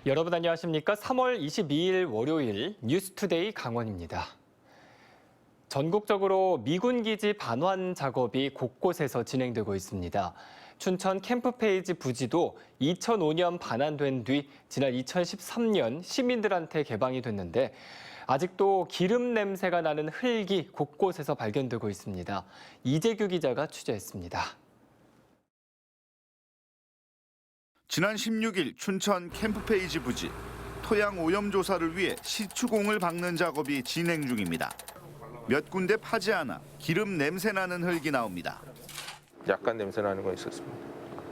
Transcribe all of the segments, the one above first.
여러분 안녕하십니까? 3월 22일 월요일 뉴스투데이 강원입니다. 전국적으로 미군 기지 반환 작업이 곳곳에서 진행되고 있습니다. 춘천 캠프페이지 부지도 2005년 반환된 뒤 지난 2013년 시민들한테 개방이 됐는데 아직도 기름 냄새가 나는 흙이 곳곳에서 발견되고 있습니다. 이재규 기자가 취재했습니다. 지난 16일 춘천 캠프페이지 부지 토양 오염 조사를 위해 시추공을 박는 작업이 진행 중입니다. 몇 군데 파지 않아 기름 냄새 나는 흙이 나옵니다. 약간 냄새 나는 거 있었습니다.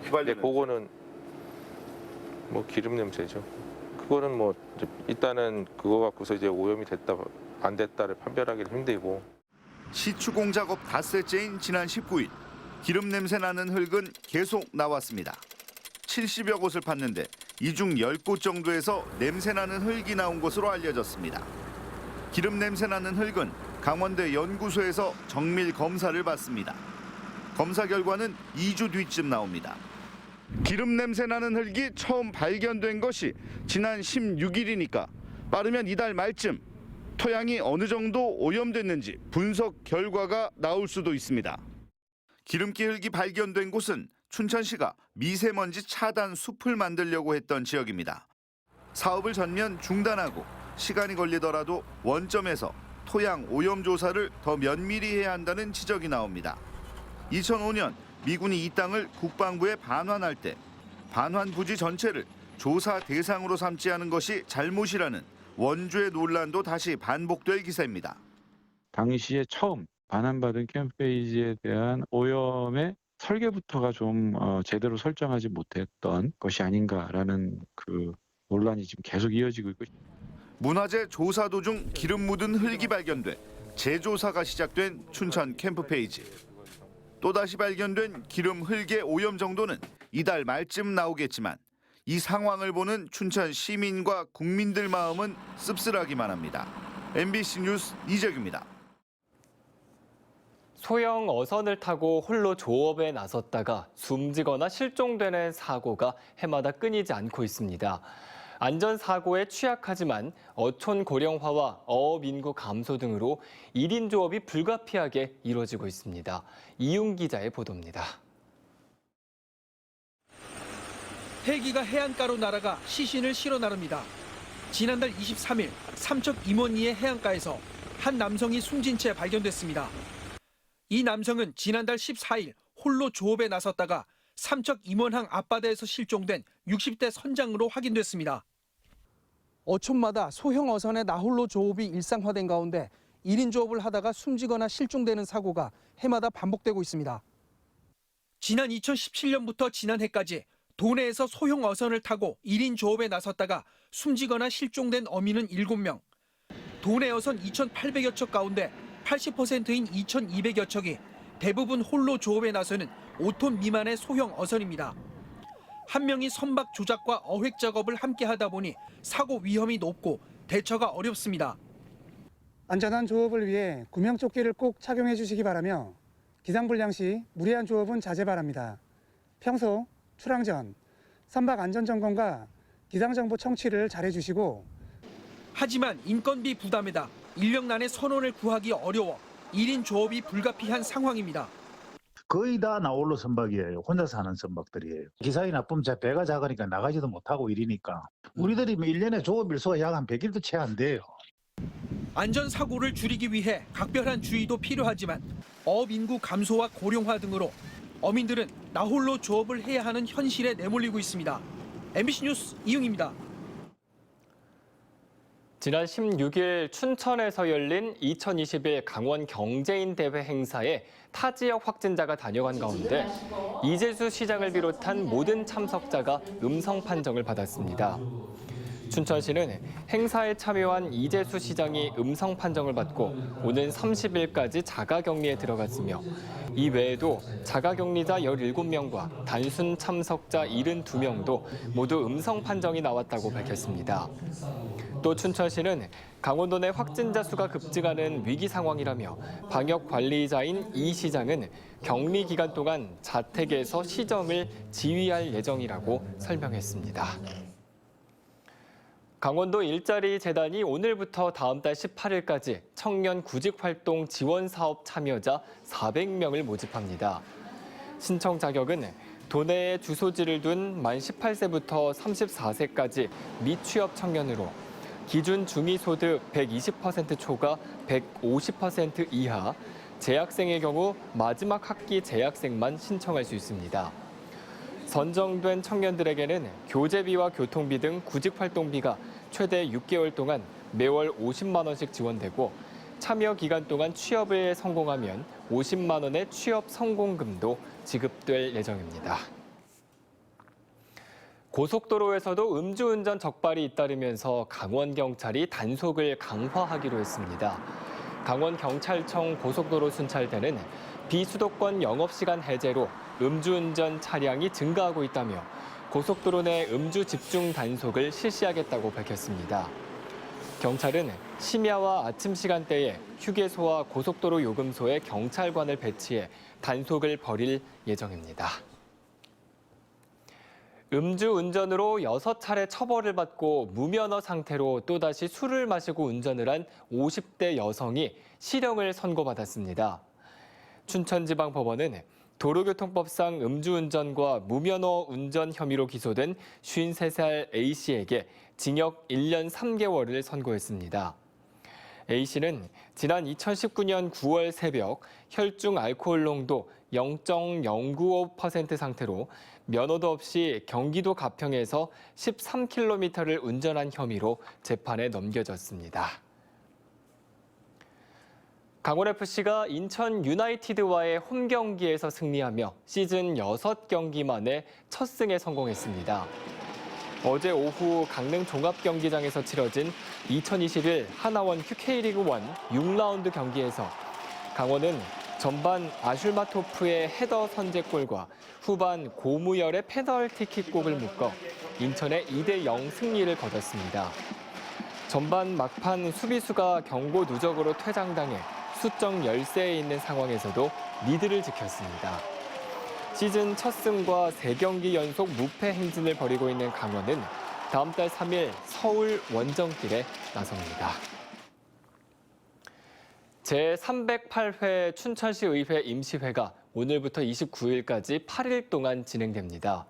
휘발유 근데 그거는 뭐 기름 냄새죠. 그거는 뭐 일단은 그거 갖고서 이제 오염이 됐다 안 됐다를 판별하기는 힘들고. 시추공 작업 닷새째인 지난 19일 기름 냄새 나는 흙은 계속 나왔습니다. 70여 곳을 팠는데 이 중 10곳 정도에서 냄새 나는 흙이 나온 것으로 알려졌습니다. 기름 냄새 나는 흙은 강원대 연구소에서 정밀 검사를 받습니다. 검사 결과는 2주 뒤쯤 나옵니다. 기름 냄새 나는 흙이 처음 발견된 것이 지난 16일이니까 빠르면 이달 말쯤 토양이 어느 정도 오염됐는지 분석 결과가 나올 수도 있습니다. 기름기 흙이 발견된 곳은 춘천시가 미세먼지 차단 숲을 만들려고 했던 지역입니다. 사업을 전면 중단하고 시간이 걸리더라도 원점에서 토양 오염 조사를 더 면밀히 해야 한다는 지적이 나옵니다. 2005년 미군이 이 땅을 국방부에 반환할 때 반환 부지 전체를 조사 대상으로 삼지 않은 것이 잘못이라는 원주의 논란도 다시 반복될 기세입니다. 당시에 처음 반환받은 캠프페이지에 대한 오염의 설계부터가 좀 제대로 설정하지 못했던 것이 아닌가라는 그 논란이 지금 계속 이어지고 있고. 문화재 조사 도중 기름 묻은 흙이 발견돼 재조사가 시작된 춘천 캠프페이지. 또다시 발견된 기름 흙의 오염 정도는 이달 말쯤 나오겠지만 이 상황을 보는 춘천 시민과 국민들 마음은 씁쓸하기만 합니다. MBC 뉴스 이재규입니다. 소형 어선을 타고 홀로 조업에 나섰다가 숨지거나 실종되는 사고가 해마다 끊이지 않고 있습니다. 안전사고에 취약하지만 어촌 고령화와 어업 인구 감소 등으로 1인 조업이 불가피하게 이루어지고 있습니다. 이용 기자의 보도입니다. 헬기가 해안가로 날아가 시신을 실어 나릅니다. 지난달 23일 삼척 임원리의 해안가에서 한 남성이 숨진 채 발견됐습니다. 이 남성은 지난달 14일 홀로 조업에 나섰다가 삼척 임원항 앞바다에서 실종된 60대 선장으로 확인됐습니다. 어촌마다 소형 어선의 나홀로 조업이 일상화된 가운데 1인 조업을 하다가 숨지거나 실종되는 사고가 해마다 반복되고 있습니다. 지난 2017년부터 지난해까지 도내에서 소형 어선을 타고 1인 조업에 나섰다가 숨지거나 실종된 어민은 7명. 도내 어선 2,800여 척 가운데 80%인 2,200여 척이 대부분 홀로 조업에 나서는 5톤 미만의 소형 어선입니다. 한 명이 선박 조작과 어획 작업을 함께 하다 보니 사고 위험이 높고 대처가 어렵습니다. 안전한 조업을 위해 구명조끼를 꼭 착용해 주시기 바라며 기상불량 시 무리한 조업은 자제 바랍니다. 평소 출항 전 선박 안전점검과 기상정보 청취를 잘해 주시고 하지만 인건비 부담에다 인력난의 선원을 구하기 어려워 1인 조업이 불가피한 상황입니다. 거의 다 나홀로 선박이에요. 혼자 사는 선박들이에요. 기상이 나쁘면 배가 작으니까 나가지도 못하고 이러니까 우리들이 1년에 조업 일수가 약 한 100일도 채 안 돼요. 안전사고를 줄이기 위해 각별한 주의도 필요하지만 어업 인구 감소와 고령화 등으로 어민들은 나홀로 조업을 해야 하는 현실에 내몰리고 있습니다. MBC 뉴스 이응입니다. 지난 16일 춘천에서 열린 2021 강원 경제인 대회 행사에 타 지역 확진자가 다녀간 가운데 이재수 시장을 비롯한 모든 참석자가 음성 판정을 받았습니다. 춘천시는 행사에 참여한 이재수 시장이 음성 판정을 받고 오는 30일까지 자가격리에 들어갔으며 이 외에도 자가격리자 17명과 단순 참석자 72명도 모두 음성 판정이 나왔다고 밝혔습니다. 또 춘천시는 강원도 내 확진자 수가 급증하는 위기 상황이라며 방역 관리자인 이 시장은 격리 기간 동안 자택에서 시정을 지휘할 예정이라고 설명했습니다. 강원도 일자리 재단이 오늘부터 다음 달 18일까지 청년 구직활동 지원 사업 참여자 400명을 모집합니다. 신청 자격은 도내에 주소지를 둔 만 18세부터 34세까지 미취업 청년으로 기준 중위소득 120% 초과 150% 이하, 재학생의 경우 마지막 학기 재학생만 신청할 수 있습니다. 선정된 청년들에게는 교재비와 교통비 등 구직활동비가 최대 6개월 동안 매월 50만 원씩 지원되고 참여 기간 동안 취업에 성공하면 50만 원의 취업 성공금도 지급될 예정입니다. 고속도로에서도 음주운전 적발이 잇따르면서 강원경찰이 단속을 강화하기로 했습니다. 강원경찰청 고속도로 순찰대는 비수도권 영업시간 해제로 음주운전 차량이 증가하고 있다며 고속도로 내 음주 집중 단속을 실시하겠다고 밝혔습니다. 경찰은 심야와 아침 시간대에 휴게소와 고속도로 요금소에 경찰관을 배치해 단속을 벌일 예정입니다. 음주운전으로 6차례 처벌을 받고 무면허 상태로 또다시 술을 마시고 운전을 한 50대 여성이 실형을 선고받았습니다. 춘천지방법원은 도로교통법상 음주운전과 무면허 운전 혐의로 기소된 53살 A씨에게 징역 1년 3개월을 선고했습니다. A씨는 지난 2019년 9월 새벽 혈중 알코올 농도 0.095% 상태로 면허도 없이 경기도 가평에서 13km를 운전한 혐의로 재판에 넘겨졌습니다. 강원FC가 인천 유나이티드와의 홈 경기에서 승리하며 시즌 6경기 만에 첫 승에 성공했습니다. 어제 오후 강릉 종합경기장에서 치러진 2021 하나원 K리그 1 6라운드 경기에서 강원은 전반 아슐마토프의 헤더 선제골과 후반 고무열의 페널티킥골을 묶어 인천의 2대0 승리를 거뒀습니다. 전반 막판 수비수가 경고 누적으로 퇴장당해 수적 열세에 있는 상황에서도 리드를 지켰습니다. 시즌 첫 승과 3경기 연속 무패 행진을 벌이고 있는 강원은 다음 달 3일 서울 원정길에 나섭니다. 제308회 춘천시의회 임시회가 오늘부터 29일까지 8일 동안 진행됩니다.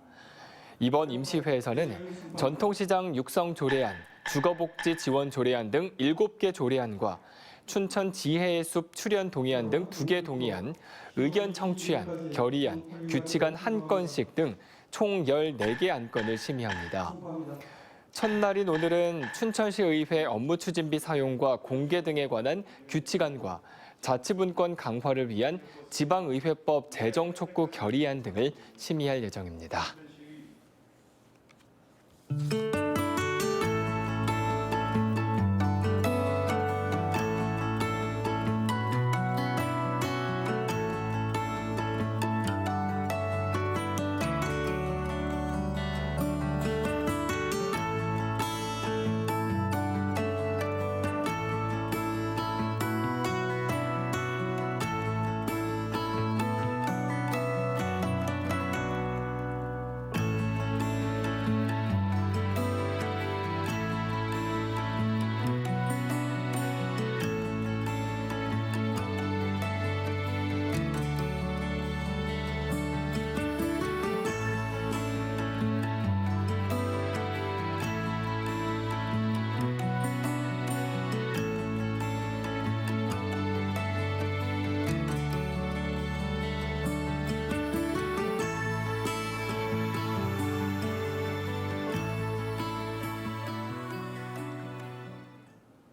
이번 임시회에서는 전통시장 육성 조례안, 주거복지 지원 조례안 등 7개 조례안과 춘천 지혜의 숲 출연 동의안 등 2개 동의안, 의견 청취안, 결의안, 규칙안 1건씩 등 총 14개 안건을 심의합니다. 첫날인 오늘은 춘천시의회 업무추진비 사용과 공개 등에 관한 규칙안과 자치분권 강화를 위한 지방의회법 제정 촉구 결의안 등을 심의할 예정입니다.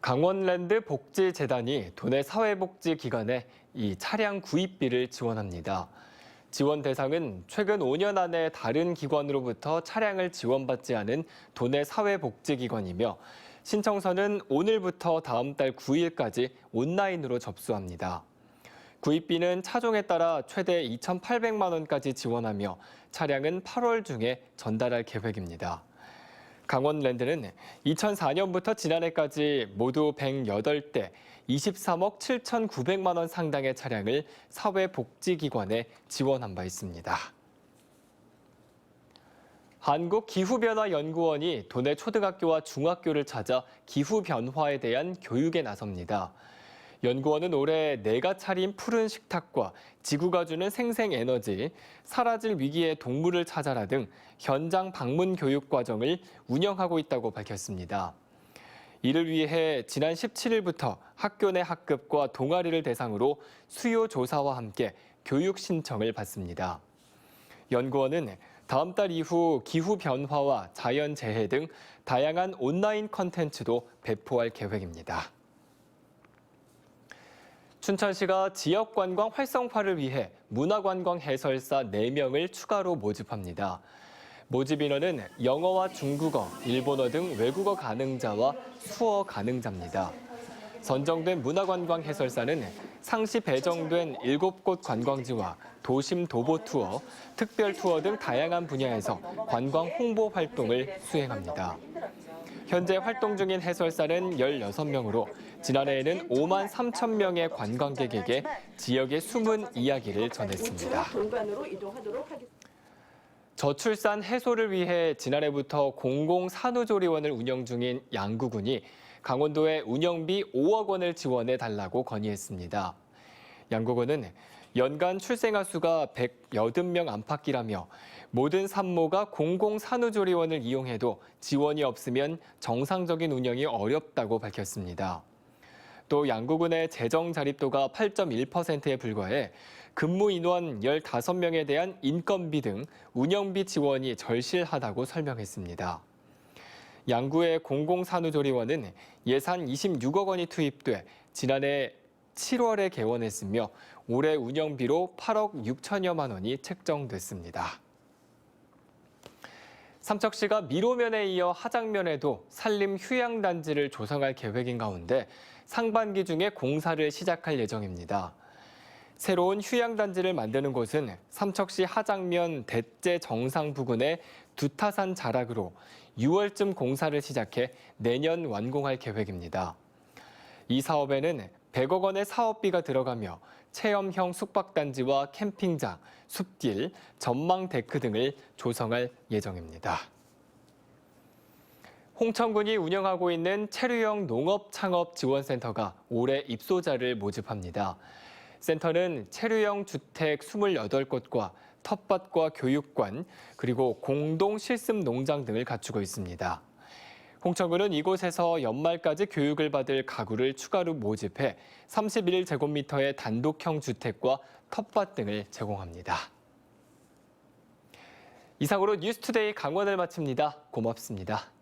강원랜드 복지재단이 도내 사회복지기관에 이 차량 구입비를 지원합니다. 지원 대상은 최근 5년 안에 다른 기관으로부터 차량을 지원받지 않은 도내 사회복지기관이며 신청서는 오늘부터 다음 달 9일까지 온라인으로 접수합니다. 구입비는 차종에 따라 최대 2,800만 원까지 지원하며 차량은 8월 중에 전달할 계획입니다. 강원랜드는 2004년부터 지난해까지 모두 108대 23억 7,900만 원 상당의 차량을 사회복지기관에 지원한 바 있습니다. 한국기후변화연구원이 도내 초등학교와 중학교를 찾아 기후변화에 대한 교육에 나섭니다. 연구원은 올해 내가 차린 푸른 식탁과 지구가 주는 생생에너지, 사라질 위기의 동물을 찾아라 등 현장 방문 교육 과정을 운영하고 있다고 밝혔습니다. 이를 위해 지난 17일부터 학교 내 학급과 동아리를 대상으로 수요 조사와 함께 교육 신청을 받습니다. 연구원은 다음 달 이후 기후변화와 자연재해 등 다양한 온라인 컨텐츠도 배포할 계획입니다. 춘천시가 지역관광 활성화를 위해 문화관광 해설사 4명을 추가로 모집합니다. 모집 인원은 영어와 중국어, 일본어 등 외국어 가능자와 수어 가능자입니다. 선정된 문화관광 해설사는 상시 배정된 7곳 관광지와 도심 도보 투어, 특별 투어 등 다양한 분야에서 관광 홍보 활동을 수행합니다. 현재 활동 중인 해설사는 16명으로 지난해에는 5만 3천 명의 관광객에게 지역의 숨은 이야기를 전했습니다. 저출산 해소를 위해 지난해부터 공공산후조리원을 운영 중인 양구군이 강원도에 운영비 5억 원을 지원해 달라고 건의했습니다. 양구군은 연간 출생아 수가 180명 안팎이라며 모든 산모가 공공산후조리원을 이용해도 지원이 없으면 정상적인 운영이 어렵다고 밝혔습니다. 또 양구군의 재정 자립도가 8.1%에 불과해 근무 인원 15명에 대한 인건비 등 운영비 지원이 절실하다고 설명했습니다. 양구의 공공산후조리원은 예산 26억 원이 투입돼 지난해 7월에 개원했으며 올해 운영비로 8억 6천여만 원이 책정됐습니다. 삼척시가 미로면에 이어 하장면에도 산림 휴양단지를 조성할 계획인 가운데 상반기 중에 공사를 시작할 예정입니다. 새로운 휴양단지를 만드는 곳은 삼척시 하장면 대째 정상 부근의 두타산 자락으로 6월쯤 공사를 시작해 내년 완공할 계획입니다. 이 사업에는 100억 원의 사업비가 들어가며 체험형 숙박단지와 캠핑장, 숲길, 전망 데크 등을 조성할 예정입니다. 홍천군이 운영하고 있는 체류형 농업 창업 지원센터가 올해 입소자를 모집합니다. 센터는 체류형 주택 28곳과 텃밭과 교육관, 그리고 공동 실습 농장 등을 갖추고 있습니다. 홍천군은 이곳에서 연말까지 교육을 받을 가구를 추가로 모집해 31제곱미터의 단독형 주택과 텃밭 등을 제공합니다. 이상으로 뉴스투데이 강원을 마칩니다. 고맙습니다.